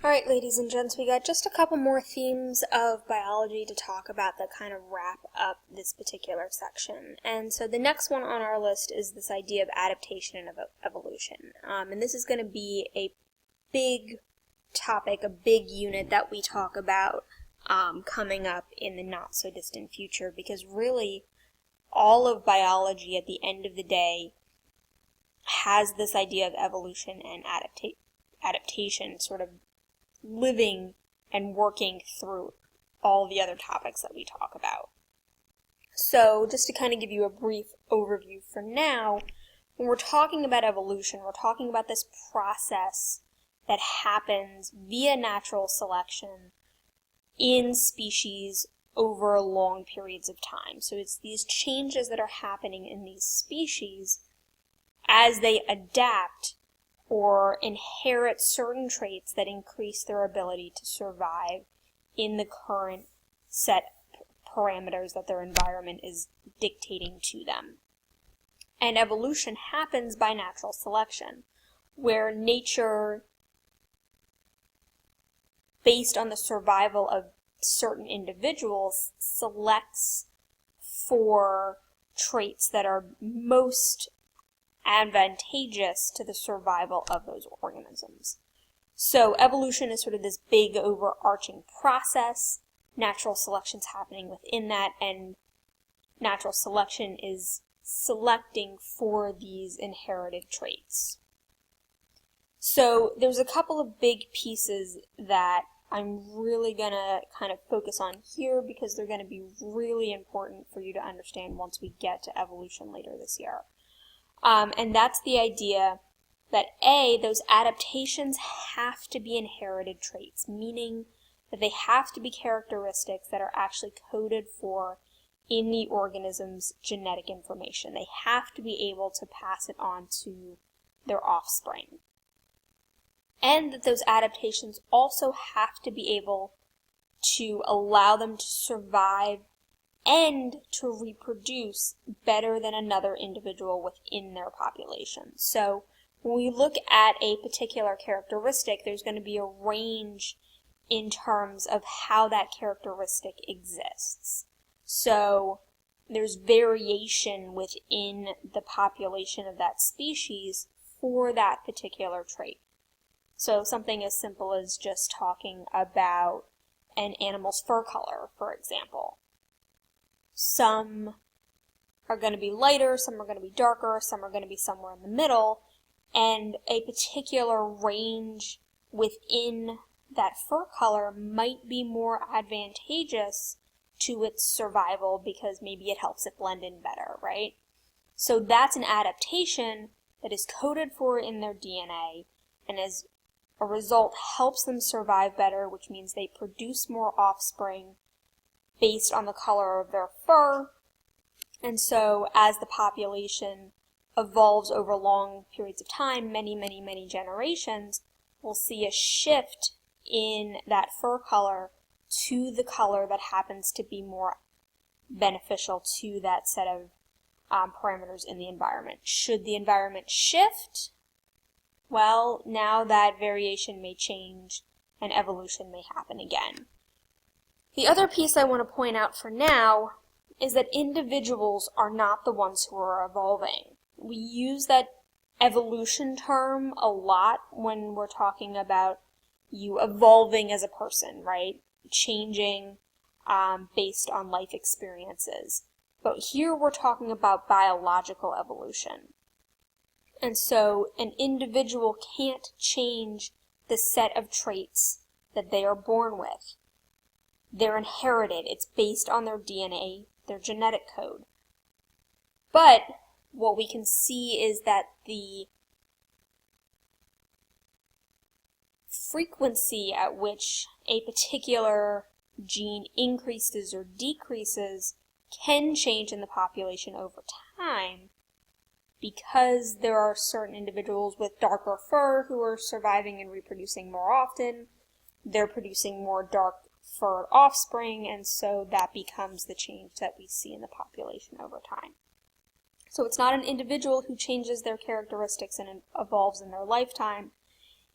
Alright, ladies and gents, we got just a couple more themes of biology to talk about that kind of wrap up this particular section. And so the next one on our list is this idea of adaptation and evolution. And this is going to be a big topic, a big unit that we talk about coming up in the not-so-distant future, because really all of biology at the end of the day has this idea of evolution and adaptation sort of living and working through all the other topics that we talk about. So just to kind of give you a brief overview for now, when we're talking about evolution, we're talking about this process that happens via natural selection in species over long periods of time. So it's these changes that are happening in these species as they adapt or inherit certain traits that increase their ability to survive in the current set parameters that their environment is dictating to them. And evolution happens by natural selection, where nature, based on the survival of certain individuals, selects for traits that are most advantageous to the survival of those organisms. So evolution is sort of this big overarching process. Natural selection's happening within that, and natural selection is selecting for these inherited traits. So there's a couple of big pieces that I'm really going to kind of focus on here because they're going to be really important for you to understand once we get to evolution later this year. And that's the idea that those adaptations have to be inherited traits, meaning that they have to be characteristics that are actually coded for in the organism's genetic information. They have to be able to pass it on to their offspring. And that those adaptations also have to be able to allow them to survive and to reproduce better than another individual within their population. So when we look at a particular characteristic, there's going to be a range in terms of how that characteristic exists. So there's variation within the population of that species for that particular trait. So something as simple as just talking about an animal's fur color, for example. Some are going to be lighter, some are going to be darker, some are going to be somewhere in the middle, and a particular range within that fur color might be more advantageous to its survival because maybe it helps it blend in better, right? So that's an adaptation that is coded for in their DNA, and as a result helps them survive better, which means they produce more offspring based on the color of their fur. And so as the population evolves over long periods of time, many generations, we'll see a shift in that fur color to the color that happens to be more beneficial to that set of parameters in the environment. Should the environment shift, well, now that variation may change and evolution may happen again. The other piece I want to point out for now is that individuals are not the ones who are evolving. We use that evolution term a lot when we're talking about you evolving as a person, right? Changing based on life experiences. But here we're talking about biological evolution. And so an individual can't change the set of traits that they are born with. They're inherited. It's based on their DNA, their genetic code. But what we can see is that the frequency at which a particular gene increases or decreases can change in the population over time because there are certain individuals with darker fur who are surviving and reproducing more often. They're producing more dark furred offspring, and so that becomes the change that we see in the population over time. So it's not an individual who changes their characteristics and evolves in their lifetime.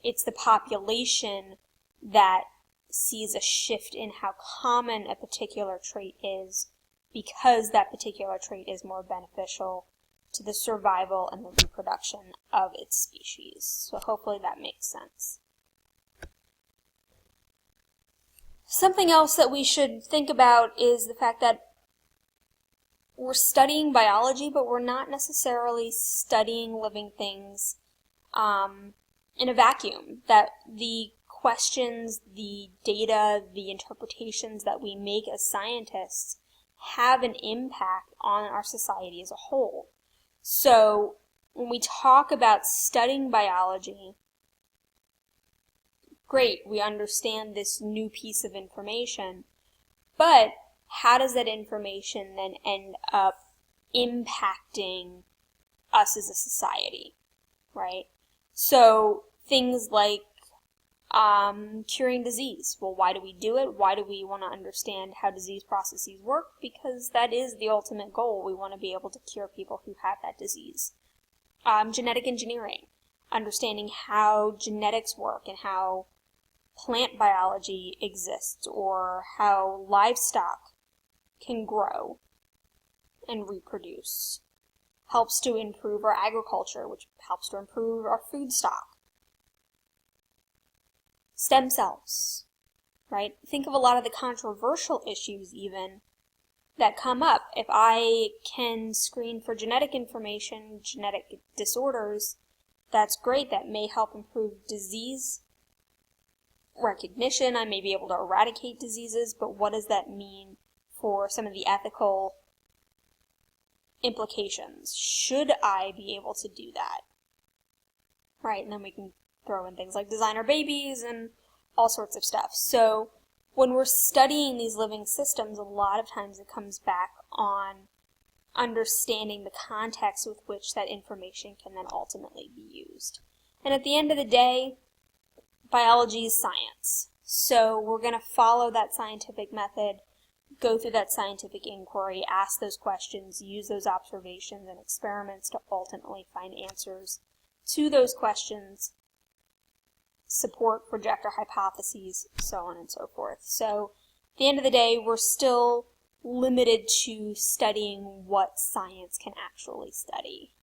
It's the population that sees a shift in how common a particular trait is because that particular trait is more beneficial to the survival and the reproduction of its species. So hopefully that makes sense. Something else that we should think about is the fact that we're studying biology, but we're not necessarily studying living things in a vacuum. That the questions, the data, the interpretations that we make as scientists have an impact on our society as a whole. So when we talk about studying biology, great, we understand this new piece of information, but how does that information then end up impacting us as a society, right? So things like curing disease. Well, why do we do it? Why do we want to understand how disease processes work? Because that is the ultimate goal. We want to be able to cure people who have that disease. Genetic engineering, understanding how genetics work and how plant biology exists, or how livestock can grow and reproduce. Helps to improve our agriculture, which helps to improve our food stock. Stem cells, right? Think of a lot of the controversial issues even that come up. If I can screen for genetic information, genetic disorders, that's great. That may help improve disease recognition. I may be able to eradicate diseases, but what does that mean for some of the ethical implications? Should I be able to do that? Right, and then we can throw in things like designer babies and all sorts of stuff. So when we're studying these living systems, a lot of times it comes back on understanding the context with which that information can then ultimately be used. And at the end of the day, biology is science. So we're going to follow that scientific method, go through that scientific inquiry, ask those questions, use those observations and experiments to ultimately find answers to those questions, support projector hypotheses, so on and so forth. So at the end of the day, we're still limited to studying what science can actually study.